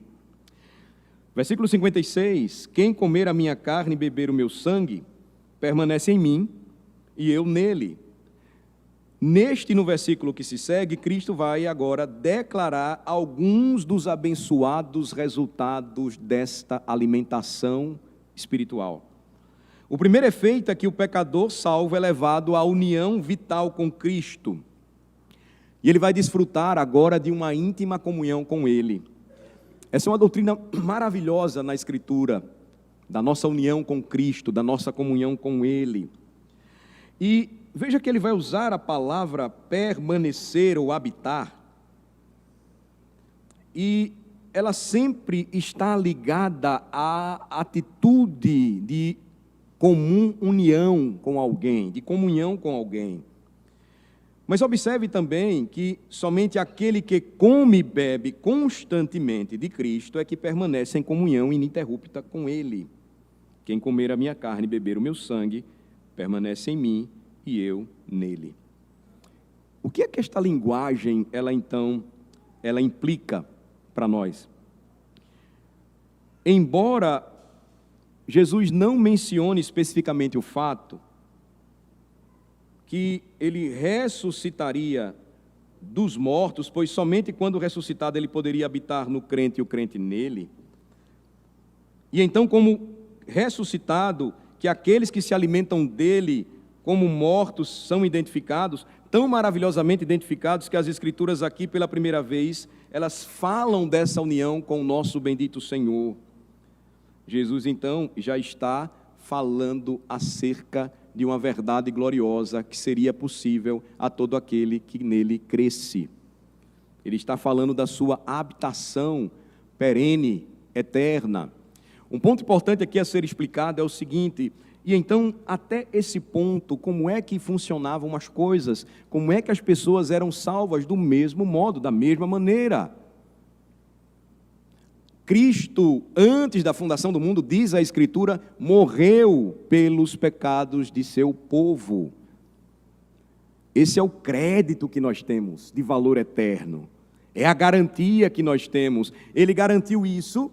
Versículo 56, quem comer a minha carne e beber o meu sangue, permanece em mim e eu nele. No versículo que se segue, Cristo vai agora declarar alguns dos abençoados resultados desta alimentação espiritual. O primeiro efeito é que o pecador salvo é levado à união vital com Cristo. E ele vai desfrutar agora de uma íntima comunhão com Ele. Essa é uma doutrina maravilhosa na Escritura, da nossa união com Cristo, da nossa comunhão com Ele. E veja que ele vai usar a palavra permanecer ou habitar. E ela sempre está ligada à atitude de comum união com alguém, de comunhão com alguém. Mas observe também que somente aquele que come e bebe constantemente de Cristo é que permanece em comunhão ininterrupta com Ele. Quem comer a minha carne e beber o meu sangue, permanece em mim e eu nele. O que é que esta linguagem, ela implica para nós? Embora Jesus não mencione especificamente o fato que ele ressuscitaria dos mortos, pois somente quando ressuscitado ele poderia habitar no crente e o crente nele. E então, como ressuscitado, que aqueles que se alimentam dele como mortos são identificados, tão maravilhosamente identificados que as Escrituras aqui pela primeira vez, elas falam dessa união com o nosso bendito Senhor. Jesus então já está falando acerca de uma verdade gloriosa que seria possível a todo aquele que nele cresce. Ele está falando da sua habitação perene, eterna. Um ponto importante aqui a ser explicado é o seguinte: e então, até esse ponto, como é que funcionavam as coisas? Como é que as pessoas eram salvas do mesmo modo, da mesma maneira? Cristo, antes da fundação do mundo, diz a Escritura, morreu pelos pecados de seu povo. Esse é o crédito que nós temos de valor eterno. É a garantia que nós temos. Ele garantiu isso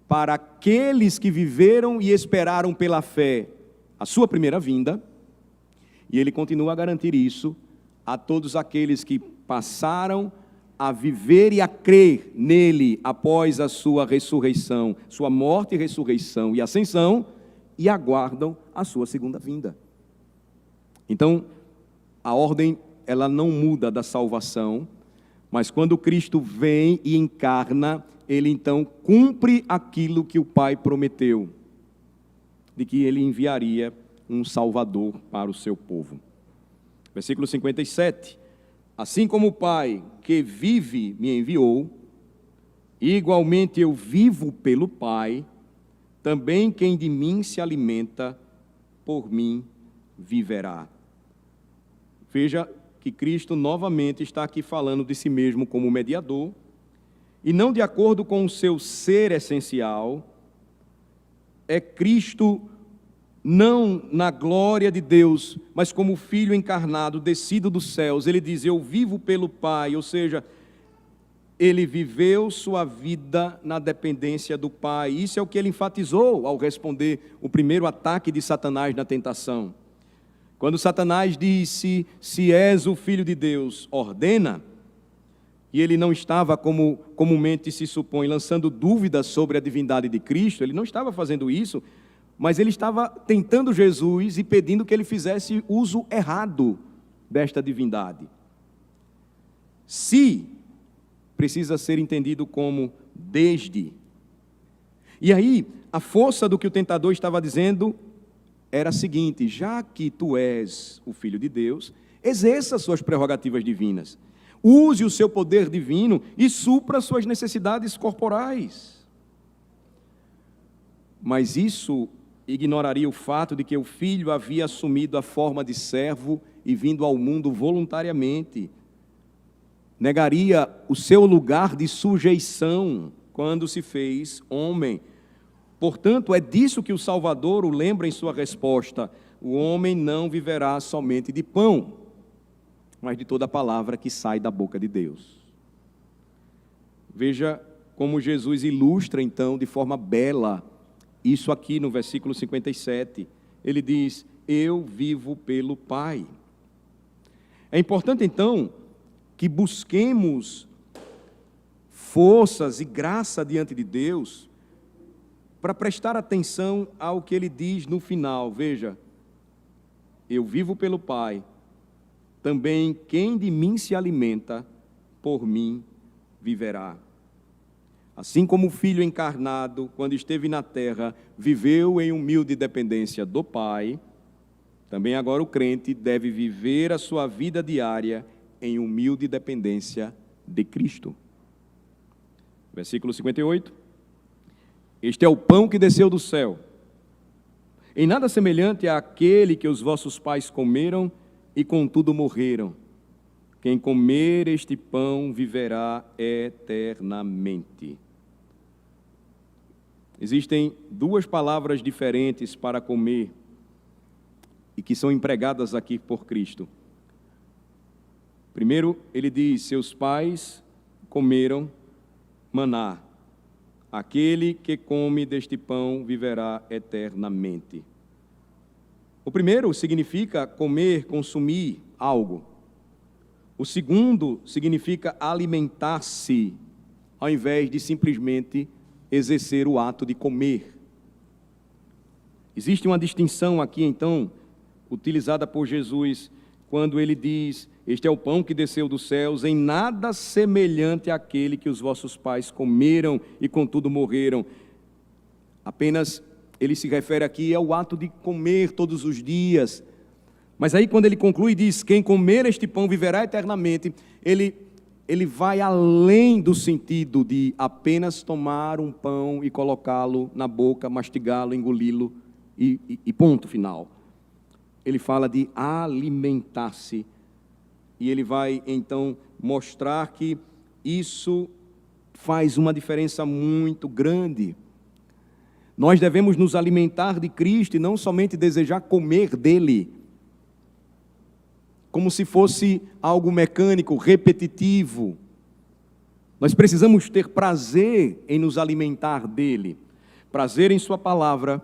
para aqueles que viveram e esperaram pela fé a sua primeira vinda, e ele continua a garantir isso a todos aqueles que passaram a viver e a crer nele após a sua ressurreição, sua morte, ressurreição e ascensão, e aguardam a sua segunda vinda. Então, a ordem, ela não muda da salvação, mas quando Cristo vem e encarna, ele então cumpre aquilo que o Pai prometeu, de que ele enviaria um Salvador para o seu povo. Versículo 57, assim como o Pai que vive me enviou, igualmente eu vivo pelo Pai, também quem de mim se alimenta, por mim viverá. Veja que Cristo novamente está aqui falando de si mesmo como mediador, e não de acordo com o seu ser essencial. É Cristo não na glória de Deus, mas como Filho encarnado, descido dos céus. Ele diz, eu vivo pelo Pai, ou seja, ele viveu sua vida na dependência do Pai. Isso é o que ele enfatizou ao responder o primeiro ataque de Satanás na tentação. Quando Satanás disse, se és o Filho de Deus, ordena, e ele não estava, como comumente se supõe, lançando dúvidas sobre a divindade de Cristo, ele não estava fazendo isso, mas ele estava tentando Jesus e pedindo que ele fizesse uso errado desta divindade. Se precisa ser entendido como desde. E aí, a força do que o tentador estava dizendo era a seguinte: já que tu és o Filho de Deus, exerça suas prerrogativas divinas. Use o seu poder divino e supra suas necessidades corporais. Mas isso ignoraria o fato de que o Filho havia assumido a forma de servo e vindo ao mundo voluntariamente. Negaria o seu lugar de sujeição quando se fez homem. Portanto, é disso que o Salvador o lembra em sua resposta: o homem não viverá somente de pão, mas de toda a palavra que sai da boca de Deus. Veja como Jesus ilustra então de forma bela isso aqui no versículo 57. Ele diz: eu vivo pelo Pai. É importante então que busquemos forças e graça diante de Deus para prestar atenção ao que ele diz no final. Veja, eu vivo pelo Pai, também quem de mim se alimenta, por mim viverá. Assim como o Filho encarnado, quando esteve na terra, viveu em humilde dependência do Pai, também agora o crente deve viver a sua vida diária em humilde dependência de Cristo. Versículo 58. Este é o pão que desceu do céu, em nada semelhante àquele que os vossos pais comeram e contudo morreram. Quem comer este pão viverá eternamente. Existem duas palavras diferentes para comer e que são empregadas aqui por Cristo. Primeiro, ele diz: seus pais comeram maná. Aquele que come deste pão viverá eternamente. O primeiro significa comer, consumir algo. O segundo significa alimentar-se, ao invés de simplesmente exercer o ato de comer. Existe uma distinção aqui, então, utilizada por Jesus, quando ele diz: este é o pão que desceu dos céus, em nada semelhante àquele que os vossos pais comeram e contudo morreram. Apenas ele se refere aqui ao ato de comer todos os dias. Mas aí quando ele conclui e diz: quem comer este pão viverá eternamente, ele vai além do sentido de apenas tomar um pão e colocá-lo na boca, mastigá-lo, engoli-lo e ponto final. Ele fala de alimentar-se. E ele vai então mostrar que isso faz uma diferença muito grande. Nós devemos nos alimentar de Cristo e não somente desejar comer dele, como se fosse algo mecânico, repetitivo. Nós precisamos ter prazer em nos alimentar dele, prazer em sua palavra,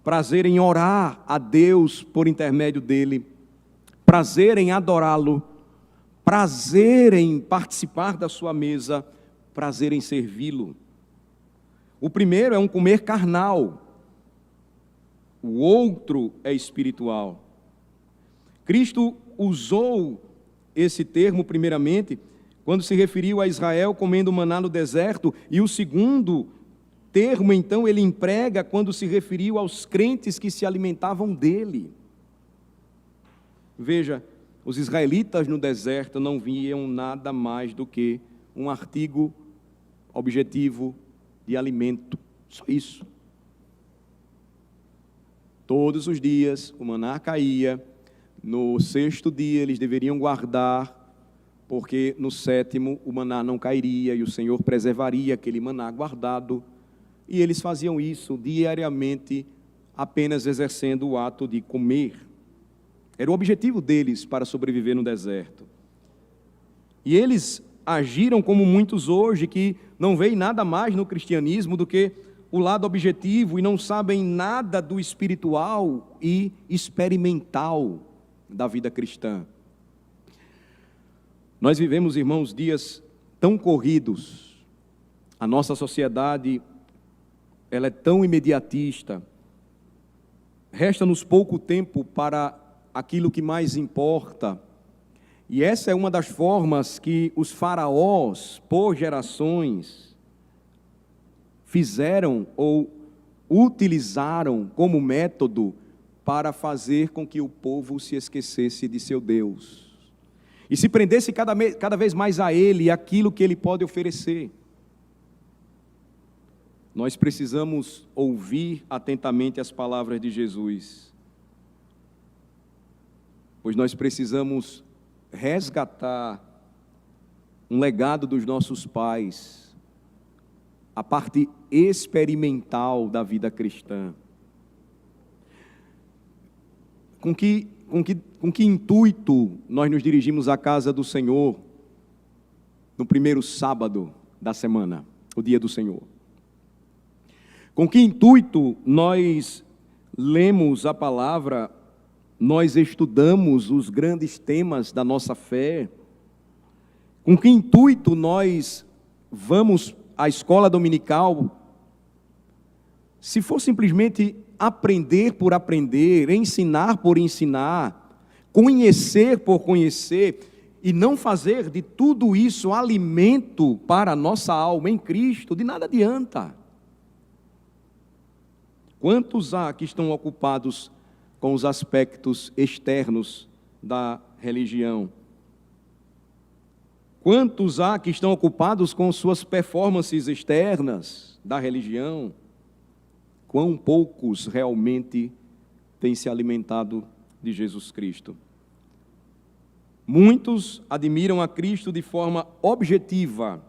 prazer em orar a Deus por intermédio dele, prazer em adorá-lo, prazer em participar da sua mesa, prazer em servi-lo. O primeiro é um comer carnal, o outro é espiritual. Cristo usou esse termo primeiramente quando se referiu a Israel comendo maná no deserto, e o segundo termo então ele emprega quando se referiu aos crentes que se alimentavam dele. Veja, os israelitas no deserto não viam nada mais do que um artigo objetivo de alimento, só isso. Todos os dias o maná caía, no sexto dia eles deveriam guardar, porque no sétimo o maná não cairia e o Senhor preservaria aquele maná guardado, e eles faziam isso diariamente, apenas exercendo o ato de comer. Era o objetivo deles para sobreviver no deserto. E eles agiram como muitos hoje, que não veem nada mais no cristianismo do que o lado objetivo e não sabem nada do espiritual e experimental da vida cristã. Nós vivemos, irmãos, dias tão corridos. A nossa sociedade, ela é tão imediatista. Resta-nos pouco tempo para aquilo que mais importa. E essa é uma das formas que os faraós, por gerações, fizeram ou utilizaram como método para fazer com que o povo se esquecesse de seu Deus e se prendesse cada vez mais a Ele e aquilo que Ele pode oferecer. Nós precisamos ouvir atentamente as palavras de Jesus, pois nós precisamos resgatar um legado dos nossos pais, a parte experimental da vida cristã. Com que intuito nós nos dirigimos à casa do Senhor no primeiro sábado da semana, o dia do Senhor? Com que intuito nós lemos a palavra, nós estudamos os grandes temas da nossa fé? Com que intuito nós vamos à escola dominical? Se for simplesmente aprender por aprender, ensinar por ensinar, conhecer por conhecer, e não fazer de tudo isso alimento para a nossa alma em Cristo, de nada adianta. Quantos há que estão ocupados com os aspectos externos da religião? Quantos há que estão ocupados com suas performances externas da religião? Quão poucos realmente têm se alimentado de Jesus Cristo? Muitos admiram a Cristo de forma objetiva,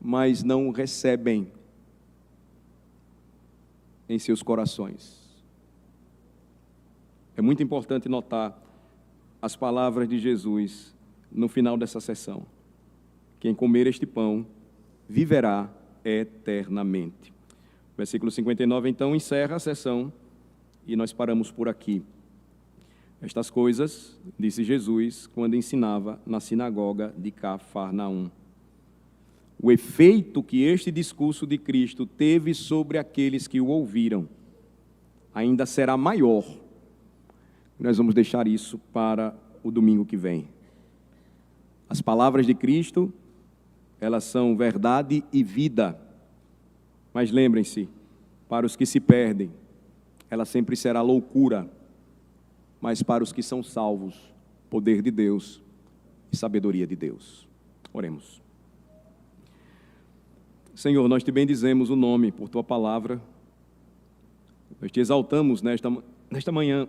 mas não o recebem em seus corações. É muito importante notar as palavras de Jesus no final dessa sessão: quem comer este pão viverá eternamente. Versículo 59, então, encerra a sessão e nós paramos por aqui. Estas coisas disse Jesus quando ensinava na sinagoga de Cafarnaum. O efeito que este discurso de Cristo teve sobre aqueles que o ouviram ainda será maior. Nós vamos deixar isso para o domingo que vem. As palavras de Cristo, elas são verdade e vida. Mas lembrem-se, para os que se perdem, ela sempre será loucura. Mas para os que são salvos, poder de Deus e sabedoria de Deus. Oremos. Senhor, nós te bendizemos o nome por tua palavra. Nós te exaltamos nesta manhã,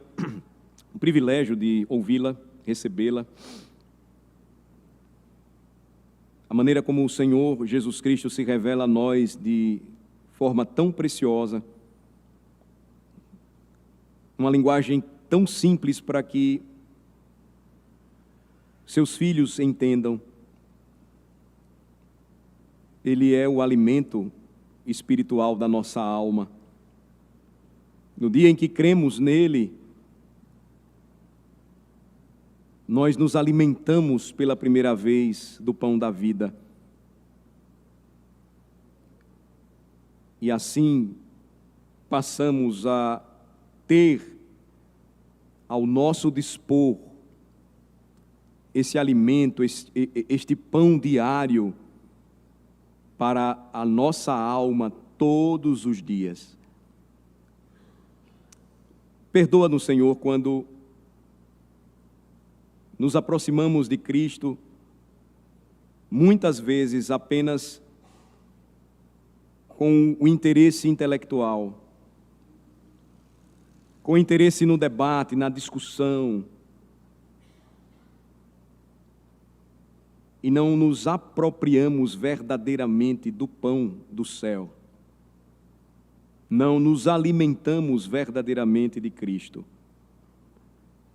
o privilégio de ouvi-la, recebê-la. A maneira como o Senhor Jesus Cristo se revela a nós de forma tão preciosa, uma linguagem tão simples para que seus filhos entendam. Ele é o alimento espiritual da nossa alma. No dia em que cremos nele, nós nos alimentamos pela primeira vez do pão da vida. E assim passamos a ter ao nosso dispor esse alimento, este pão diário para a nossa alma todos os dias. Perdoa-nos, Senhor, quando nos aproximamos de Cristo, muitas vezes apenas com o interesse intelectual, com interesse no debate, na discussão, e não nos apropriamos verdadeiramente do pão do céu. Não nos alimentamos verdadeiramente de Cristo.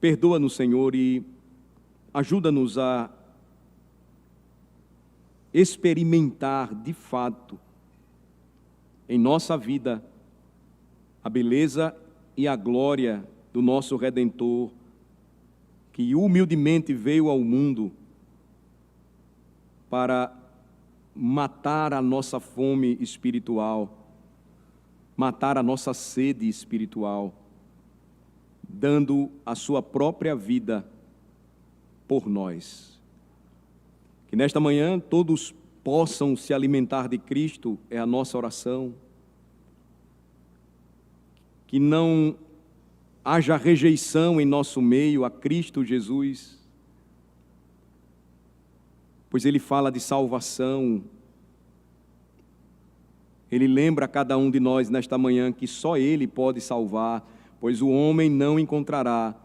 Perdoa-nos, Senhor, e ajuda-nos a experimentar de fato em nossa vida a beleza e a glória do nosso Redentor, que humildemente veio ao mundo para matar a nossa fome espiritual, matar a nossa sede espiritual, dando a sua própria vida por nós. Que nesta manhã todos possam se alimentar de Cristo, é a nossa oração. Que não haja rejeição em nosso meio a Cristo Jesus, pois Ele fala de salvação. Ele lembra a cada um de nós nesta manhã que só Ele pode salvar, pois o homem não encontrará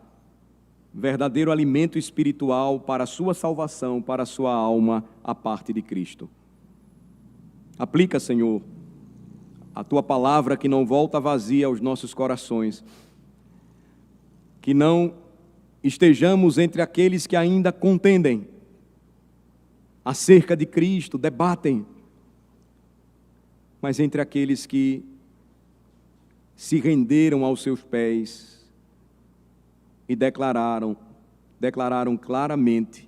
verdadeiro alimento espiritual para a sua salvação, para a sua alma, a parte de Cristo. Aplica, Senhor, a Tua palavra que não volta vazia aos nossos corações, que não estejamos entre aqueles que ainda contendem acerca de Cristo, debatem, mas entre aqueles que se renderam aos seus pés e declararam claramente: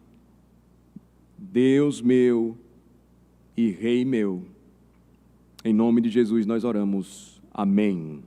Deus meu e Rei meu. Em nome de Jesus nós oramos. Amém.